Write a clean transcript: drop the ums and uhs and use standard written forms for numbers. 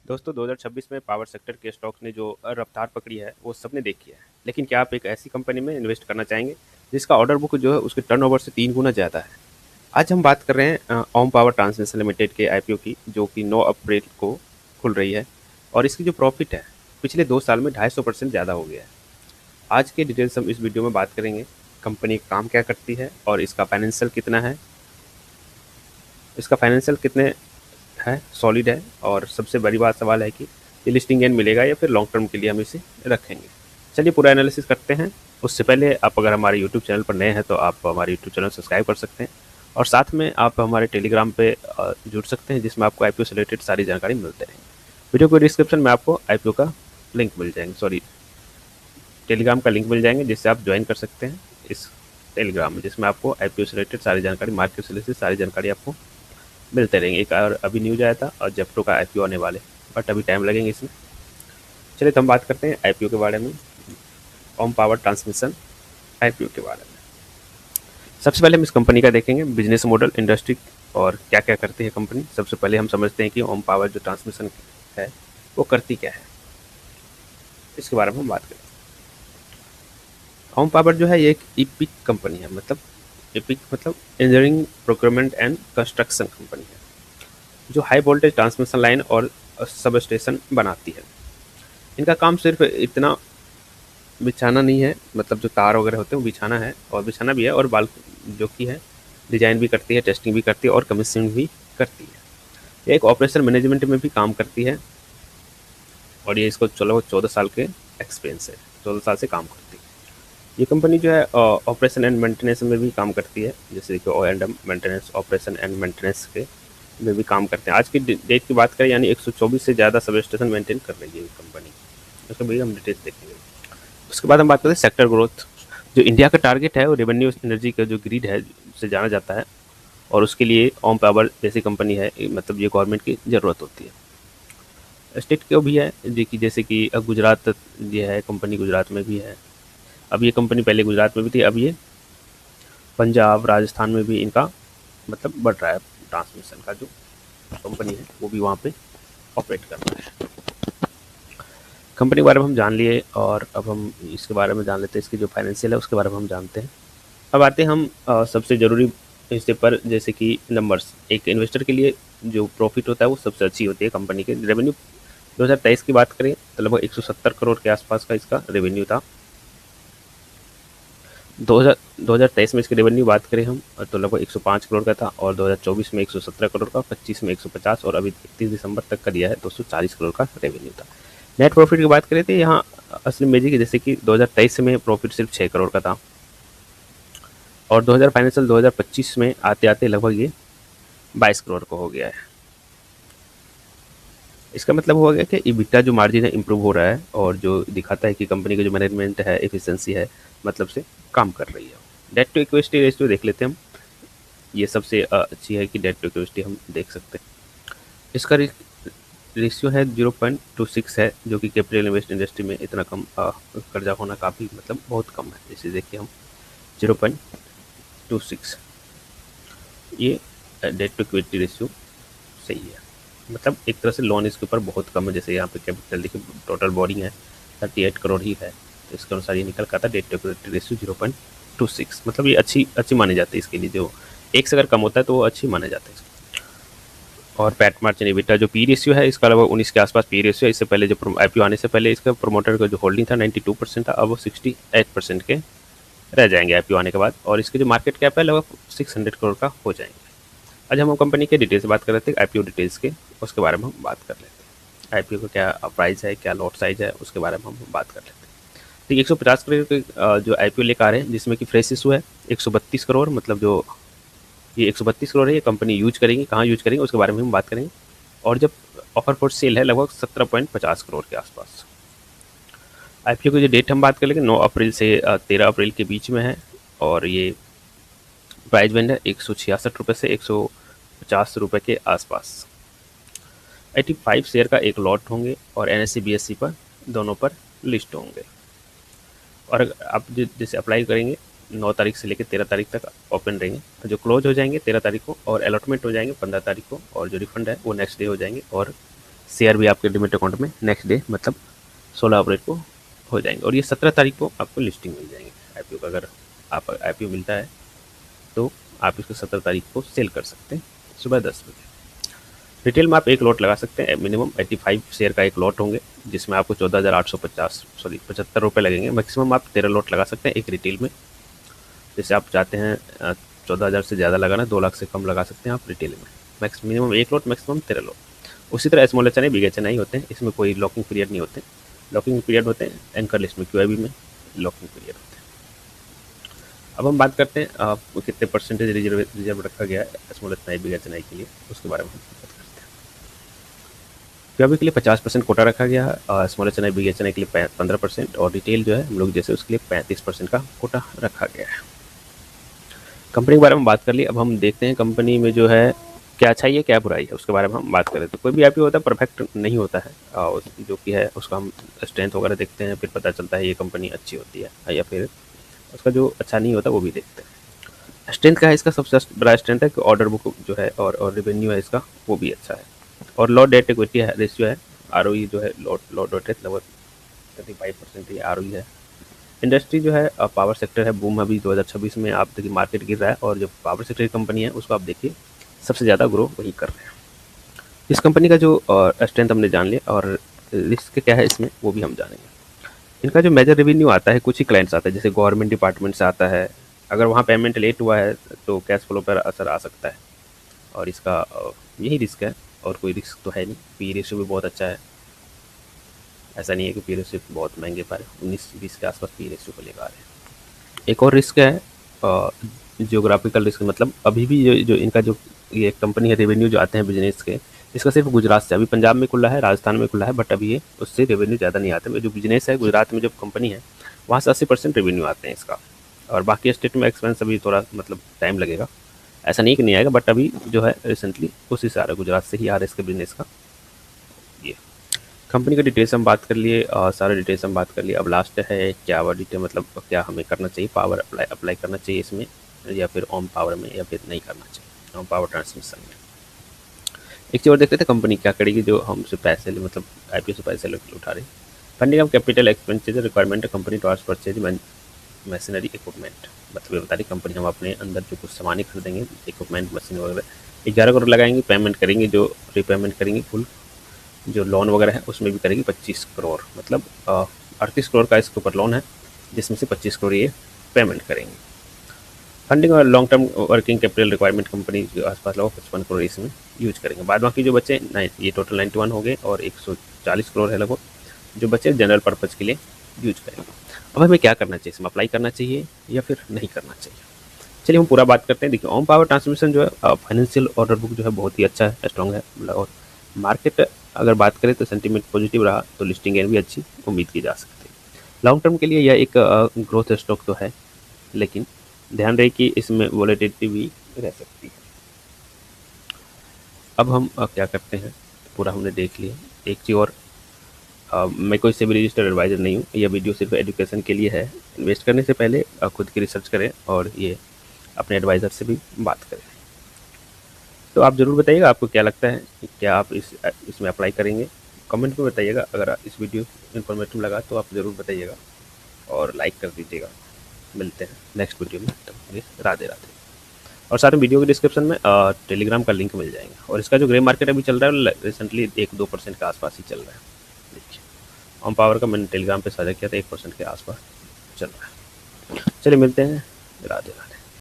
दोस्तों 2026 में power sector के स्टॉक्स ने जो रफ्तार पकड़ी है वो सबने देखी है। लेकिन क्या आप एक ऐसी कंपनी में इन्वेस्ट करना चाहेंगे जिसका ऑर्डर बुक जो है उसके टर्नओवर से 3 गुना ज़्यादा है? आज हम बात कर रहे हैं ओम पावर ट्रांसमिशन लिमिटेड के आईपीओ की, जो कि 9 अप्रैल को खुल रही है। और इसकी जो प्रॉफिट है पिछले 2 साल में 250% ज़्यादा हो गया है। आज के डिटेल्स हम इस वीडियो में बात करेंगे। कंपनी काम क्या करती है और इसका फाइनेंशियल कितना है, इसका फाइनेंशियल कितने है, सॉलिड है, और सबसे बड़ी बात सवाल है कि ये लिस्टिंग गेन मिलेगा या फिर लॉन्ग टर्म के लिए हम इसे रखेंगे। चलिए पूरा एनालिसिस करते हैं। उससे पहले आप अगर हमारे यूट्यूब चैनल पर नए हैं तो आप हमारे यूट्यूब चैनल सब्सक्राइब कर सकते हैं, और साथ में आप हमारे टेलीग्राम पे जुड़ सकते हैं, जिसमें आपको आईपीओ से रिलेटेड सारी जानकारी मिलते रहेंगे। वीडियो को डिस्क्रिप्शन में आपको आईपीओ का लिंक मिल जाएंगे, सॉरी टेलीग्राम का लिंक मिल जाएंगे, जिससे आप ज्वाइन कर सकते हैं इस टेलीग्राम में, जिसमें आपको आईपीओ से रिलेटेड सारी जानकारी, मार्केट से रिलेटेड सारी जानकारी आपको मिलते रहेंगे। एक और अभी न्यूज आया था और जेप्टो का आईपीओ आने वाले, बट अभी टाइम लगेंगे इसमें। चलिए तो हम बात करते हैं आईपीओ के बारे में, ओम पावर ट्रांसमिशन आईपीओ के बारे में। सबसे पहले हम इस कंपनी का देखेंगे बिजनेस मॉडल, इंडस्ट्री और क्या क्या करती है कंपनी। सबसे पहले हम समझते हैं कि ओम पावर जो ट्रांसमिशन है वो करती क्या है, इसके बारे में हम बात करें। ओम पावर जो है ये एक ईपिक कंपनी है, मतलब ईपिक मतलब engineering procurement and construction company है, जो हाई वोल्टेज ट्रांसमिशन लाइन और सब स्टेशन बनाती है। इनका काम सिर्फ इतना बिछाना नहीं है, मतलब जो तार वगैरह होते हैं वो बिछाना है, और बिछाना भी है, और बाल जो कि है डिजाइन भी करती है, टेस्टिंग भी करती है और कमीशनिंग भी करती है। ये एक ऑपरेशन मैनेजमेंट में भी काम करती है, और ये इसको चलो 14 साल के एक्सपीरियंस है, 14 साल से काम करती है। ये कंपनी जो है ऑपरेशन एंड मेंटेनेंस में भी काम करती है, जैसे कि O&M maintenance, operation and maintenance के में भी काम करते हैं। आज की डेट की बात करें, यानी 124 से ज़्यादा सब स्टेशन मेंटेन कर रही है ये कंपनी। उसके भी हम डिटेल्स देखेंगे। उसके बाद हम बात करते हैं सेक्टर ग्रोथ। जो इंडिया का टारगेट है वो रेवेन्यू एनर्जी का जो ग्रिड है उसे जाना जाता है, और उसके लिए ओम पावर जैसी कंपनी है, मतलब ये गवर्नमेंट की ज़रूरत होती है। स्टेट को भी है, जैसे कि गुजरात ये है कंपनी, गुजरात में भी है। अब ये कंपनी पहले गुजरात में भी थी, अब ये पंजाब, राजस्थान में भी इनका मतलब बढ़ रहा है। ट्रांसमिशन का जो कंपनी है वो भी वहाँ पे ऑपरेट कर रहा है। कंपनी के बारे में हम जान लिए, और अब हम इसके बारे में जान लेते हैं, इसकी जो फाइनेंशियल है उसके बारे में हम जानते हैं। अब आते हैं हम सबसे ज़रूरी हिस्से पर, जैसे कि नंबर्स। एक इन्वेस्टर के लिए जो प्रॉफिट होता है वो सबसे अच्छी होती है कंपनी के। रेवेन्यू 2023 की बात करें तो लगभग 170 करोड़ के आसपास का इसका रेवेन्यू था। 2023 में इसकी रेवेन्यू बात करें हम तो लगभग 105 करोड़ का था, और 2024 में 117 करोड़ का, 25 में 150, और अभी 31 दिसंबर तक का दिया है 240 करोड़ का रेवेन्यू था। नेट प्रॉफिट की बात करें तो यहाँ असली मेजी की, जैसे कि 2023 में प्रॉफिट सिर्फ 6 करोड़ का था, और 2025 में आते आते लगभग ये 22 करोड़ का हो गया है। इसका मतलब हुआ गया कि EBITDA जो मार्जिन है इम्प्रूव हो रहा है, और जो दिखाता है कि कंपनी का जो मैनेजमेंट है, एफिशिएंसी है, मतलब से काम कर रही है। डेट टू इक्विटी रेशियो देख लेते हैं हम। ये सबसे अच्छी है कि डेट टू इक्विटी हम देख सकते हैं। इसका रेशियो है 0.26 है, जो कि कैपिटल इन्वेस्ट इंडस्ट्री में इतना कम कर्जा होना काफ़ी मतलब बहुत कम है। जैसे देखिए हम 0.26, ये डेट टू इक्विटी रेशियो सही है, मतलब एक तरह से लोन इसके ऊपर बहुत कम है। जैसे यहाँ पे कैपिटल देखिए, टोटल बोरिंग है 38 करोड़ ही है, तो इसके अनुसार ये निकल का था डेट टू इक्विटी रेशियो 0.26, मतलब ये अच्छी मानी जाती है इसके लिए। जो एक से अगर कम होता है तो वो अच्छी माने जाते हैं। और पैट मार्जिन EBITDA जो पी रेशियो है इसका लगभग 19 के आसपास पी रेशियो है। इससे पहले जो आईपीओ आने से पहले इसका प्रोमोटर का जो होल्डिंग था 92% था, अब वो 68% के रह जाएंगे आईपीओ आने के बाद। और इसके जो मार्केट कैप है लगभग 600 करोड़ का हो जाएंगे। आज हम कंपनी के डिटेल्स बात कर रहे थे, आईपीओ डिटेल्स के, उसके बारे में हम बात कर लेते हैं। आईपीओ का क्या प्राइस है, क्या लॉट साइज है, उसके बारे में हम बात कर लेते हैं। तो 150 करोड़ के जो आईपीओ लेकर आ रहे हैं, जिसमें कि फ्रेश इशू है 132 करोड़, मतलब जो ये 132 करोड़ है ये कंपनी यूज करेंगी, कहाँ यूज करेंगे उसके बारे में हम बात करेंगे। और जब ऑफर फॉर सेल है लगभग 17.50 करोड़ के आसपास। आईपीओ की जो डेट हम बात कर लेंगे 9 अप्रैल से 13 अप्रैल के बीच में है, और ये प्राइस बैंड है 166 रुपये से 150 रुपये के आसपास। 85 शेयर का एक लॉट होंगे, और NSE BSE पर दोनों पर लिस्ट होंगे। और अगर आप जैसे अप्लाई करेंगे 9 तारीख से लेकर 13 तारीख तक ओपन रहेंगे, जो क्लोज हो जाएंगे 13 तारीख को, और अलॉटमेंट हो जाएंगे 15 तारीख को, और जो रिफंड है वो नेक्स्ट डे हो जाएंगे, और शेयर भी आपके डिमेट अकाउंट में नेक्स्ट डे मतलब 16 अप्रैल को हो जाएंगे, और ये 17 तारीख को आपको लिस्टिंग मिल जाएंगे IPO का। अगर आप IPO मिलता है तो आप इसको 17 तारीख को सेल कर सकते हैं सुबह 10 बजे। रिटेल में आप एक लॉट लगा सकते हैं, मिनिमम 85 शेयर का एक लॉट होंगे, जिसमें आपको 75 रुपये लगेंगे। मैक्सिमम आप 13 लॉट लगा सकते हैं एक रिटेल में। जैसे आप चाहते हैं 14,000 से ज़्यादा लगाना, 2 लाख से कम लगा सकते हैं आप रिटेल में। मिनिमम एक लॉट, मैक्सिमम 13 लॉट। उसी तरह स्मॉल एच बिग एच होते हैं, इसमें कोई लॉकिंग पीरियड नहीं होते। लॉकिंग पीरियड होते हैं एंकर लिस्ट में, QIB में लॉकिंग पीरियड होते हैं। अब हम बात करते हैं कितने परसेंटेज रिजर्व रखा गया है स्मॉल एच बिग एच के लिए, उसके बारे में हम बात करते हैं। QIB के लिए 50% कोटा रखा गया है, स्मॉल एच बिग एच के लिए 15%, और रिटेल जो है हम लोग जैसे उसके लिए 35% का कोटा रखा गया है। कंपनी के बारे में बात कर ली। अब हम देखते हैं कंपनी में जो है क्या अच्छाई है क्या बुराई है, उसके बारे में हम बात करें। तो कोई भी IPO होता है परफेक्ट नहीं होता है, जो कि है उसका हम स्ट्रेंथ वगैरह देखते हैं, फिर पता चलता है ये कंपनी अच्छी होती है, या फिर उसका जो अच्छा नहीं होता वो भी देखते हैं। स्ट्रेंथ का है इसका, सबसे बड़ा स्ट्रेंथ है कि ऑर्डर बुक जो है और रेवेन्यू है इसका वो भी अच्छा है, और लो डेट इक्विटी है रेशियो है, ROE जो है लो डेट है लगभग 35% ये ROE है। इंडस्ट्री जो है पावर सेक्टर है, बूम अभी 2026 में आप देखिए मार्केट गिर रहा है, और जो पावर सेक्टर की कंपनी है उसको आप देखिए सबसे ज़्यादा ग्रो वही कर रहे हैं। इस कंपनी का जो स्ट्रेंथ हमने जान लिया, और रिस्क क्या है इसमें वो भी हम जानेंगे। इनका जो मेजर रेवेन्यू आता है कुछ ही क्लाइंट्स आते हैं, जैसे गवर्नमेंट डिपार्टमेंट से आता है। अगर वहाँ पेमेंट लेट हुआ है तो कैश फ्लो पर असर आ सकता है, और इसका यही रिस्क है, और कोई रिस्क तो है नहीं। पी रेशियो भी बहुत अच्छा है, ऐसा नहीं है कि पी रेशियो बहुत महंगे पा रहे, 19-20 के आसपास पी रेशियो को लेकर आ रहे हैं। एक और रिस्क है जियोग्राफिकल रिस्क, मतलब अभी भी जो इनका जो ये कंपनी है रेवेन्यू जो आते हैं बिजनेस के, इसका सिर्फ गुजरात से, अभी पंजाब में खुला है, राजस्थान में खुला है, बट अभी ये उससे रेवेन्यू ज़्यादा नहीं आते। जो बिजनेस है गुजरात में जो कंपनी है वहाँ से 80% रेवेन्यू आते हैं इसका, और बाकी स्टेट में एक्सपेंस अभी थोड़ा मतलब टाइम लगेगा, ऐसा नहीं कि नहीं आएगा, बट अभी जो है रिसेंटली उसी से आ रहा है, गुजरात से ही आ रहा है इसके बिजनेस का। ये कंपनी का डिटेल्स हम बात कर लिए, सारे डिटेल्स हम बात कर लिए। अब लास्ट है क्या डिटेल, मतलब क्या हमें करना चाहिए, पावर अप्लाई करना चाहिए इसमें, या फिर ओम पावर में, या फिर नहीं करना चाहिए ओम पावर ट्रांसमिशन में। एक चीज़ और देखते थे कंपनी क्या करेगी जो हमसे पैसे मतलब IPO से पैसे उठा रही। Funding of capital expenditure requirement company to purchase machinery equipment, मतलब ये बता रही कंपनी हम अपने अंदर जो कुछ सामान खरीदेंगे, इक्विपमेंट मशीन वगैरह 11 करोड़ लगाएंगे, पेमेंट करेंगे, जो रीपेमेंट करेंगे फुल, जो लोन वगैरह है उसमें भी करेगी 25 करोड़, मतलब 38 करोड़ का इसके ऊपर लोन है, जिसमें से 25 करोड़ ये पेमेंट करेंगे। फंडिंग और long term working capital requirement company जो आसपास लगभग 55 करोड़ इसमें यूज करेंगे। बाद बाकी जो बचे ये टोटल 91 हो गए, और 140 करोड़ है लगभग जो बचे जनरल पर्पज़ के लिए यूज करेंगे। अब हमें क्या करना चाहिए, इसमें अप्लाई करना चाहिए या फिर नहीं करना चाहिए। चलिए हम पूरा बात करते हैं। देखिए ओम पावर ट्रांसमिशन जो है फाइनेंशियल ऑर्डर बुक जो है बहुत ही अच्छा है, स्ट्रॉन्ग है, और मार्केट अगर बात करें तो सेंटीमेंट पॉजिटिव रहा तो लिस्टिंग भी अच्छी उम्मीद की जा सकती है। लॉन्ग टर्म के लिए यह एक ग्रोथ स्टॉक तो है, लेकिन ध्यान रहे कि इसमें वॉलेटिलिटी भी रह सकती है। अब हम क्या करते हैं, पूरा हमने देख लिया। एक चीज़ और, मैं कोई से भी रजिस्टर्ड एडवाइज़र नहीं हूँ, यह वीडियो सिर्फ एजुकेशन के लिए है। इन्वेस्ट करने से पहले खुद की रिसर्च करें, और ये अपने एडवाइज़र से भी बात करें। तो आप ज़रूर बताइएगा आपको क्या लगता है कि क्या आप इसमें अप्लाई करेंगे, कमेंट में बताइएगा। अगर इस वीडियो इन्फॉर्मेटिव लगा तो आप ज़रूर बताइएगा और लाइक कर दीजिएगा। मिलते हैं नेक्स्ट वीडियो में, तब राधे राधे। और साथ में वीडियो के डिस्क्रिप्शन में टेलीग्राम का लिंक मिल जाएगा, और इसका जो ग्रे मार्केट अभी चल रहा है रिसेंटली 1-2% के आसपास ही चल रहा है। देखिए ओम पावर का मैंने टेलीग्राम पे साझा किया था, 1% के आसपास चल रहा है। चलिए मिलते हैं, राधे राधे।